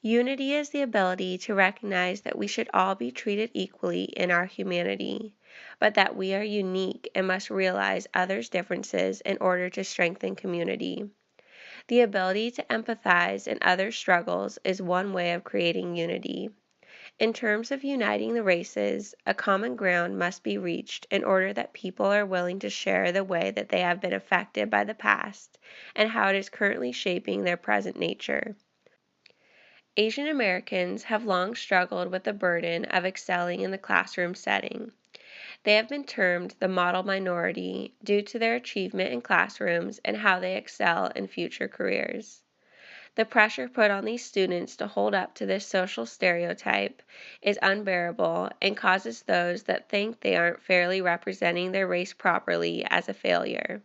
Unity is the ability to recognize that we should all be treated equally in our humanity, but that we are unique and must realize others' differences in order to strengthen community. The ability to empathize in others' struggles is one way of creating unity. In terms of uniting the races, a common ground must be reached in order that people are willing to share the way that they have been affected by the past and how it is currently shaping their present nature. Asian Americans have long struggled with the burden of excelling in the classroom setting. They have been termed the model minority due to their achievement in classrooms and how they excel in future careers. The pressure put on these students to hold up to this social stereotype is unbearable and causes those that think they aren't fairly representing their race properly as a failure.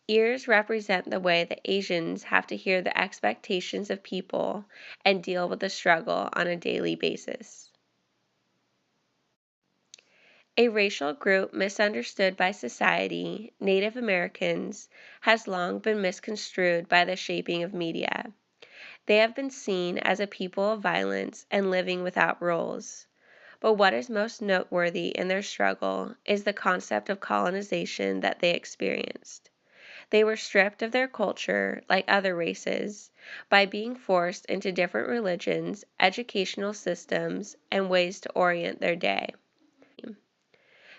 Ears represent the way that Asians have to hear the expectations of people and deal with the struggle on a daily basis. A racial group misunderstood by society, Native Americans, has long been misconstrued by the shaping of media. They have been seen as a people of violence and living without rules. But what is most noteworthy in their struggle is the concept of colonization that they experienced. They were stripped of their culture, like other races, by being forced into different religions, educational systems, and ways to orient their day.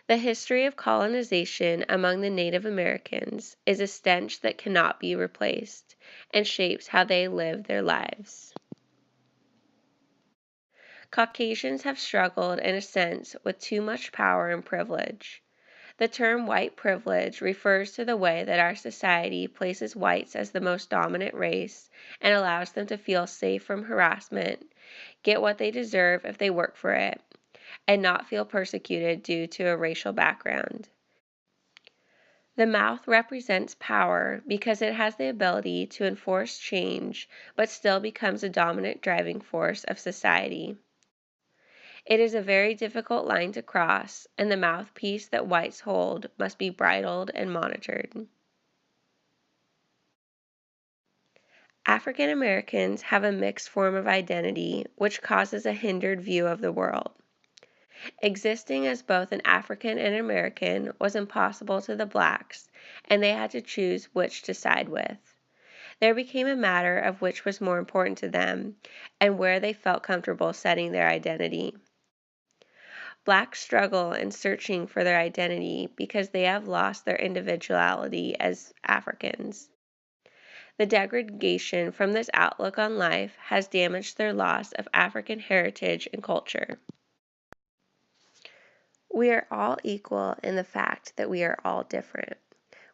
The history of colonization among the Native Americans is a stench that cannot be replaced and shapes how they live their lives. Caucasians have struggled, in a sense, with too much power and privilege. The term white privilege refers to the way that our society places whites as the most dominant race and allows them to feel safe from harassment, get what they deserve if they work for it, and not feel persecuted due to a racial background. The mouth represents power because it has the ability to enforce change but still becomes a dominant driving force of society. It is a very difficult line to cross, and the mouthpiece that whites hold must be bridled and monitored. African Americans have a mixed form of identity, which causes a hindered view of the world. Existing as both an African and American was impossible to the blacks, and they had to choose which to side with. There became a matter of which was more important to them, and where they felt comfortable setting their identity. Blacks struggle in searching for their identity because they have lost their individuality as Africans. The degradation from this outlook on life has damaged their loss of African heritage and culture. We are all equal in the fact that we are all different.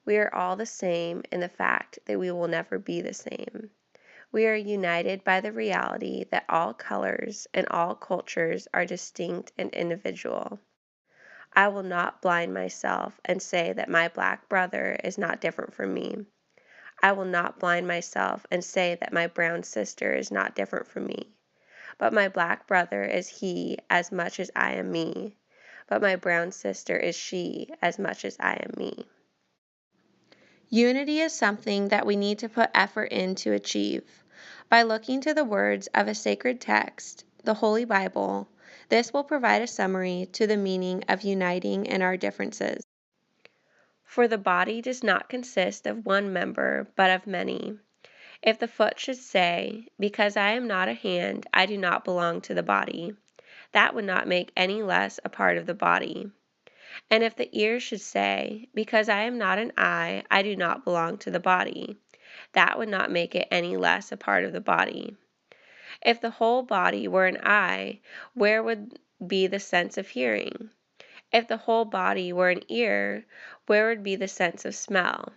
We are all the same in the fact that we will never be the same. We are united by the reality that all colors and all cultures are distinct and individual. I will not blind myself and say that my black brother is not different from me. I will not blind myself and say that my brown sister is not different from me. But my black brother is he as much as I am me. But my brown sister is she as much as I am me. Unity is something that we need to put effort in to achieve. By looking to the words of a sacred text, the Holy Bible, this will provide a summary to the meaning of uniting in our differences. For the body does not consist of one member, but of many. If the foot should say, "Because I am not a hand, I do not belong to the body," that would not make any less a part of the body. And if the ear should say, "Because I am not an eye, I do not belong to the body," that would not make it any less a part of the body. If the whole body were an eye, where would be the sense of hearing? If the whole body were an ear, where would be the sense of smell?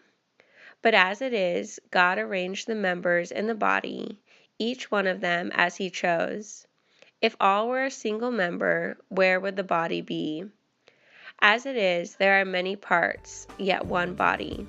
But as it is, God arranged the members in the body, each one of them as he chose. If all were a single member, where would the body be? As it is, there are many parts, yet one body.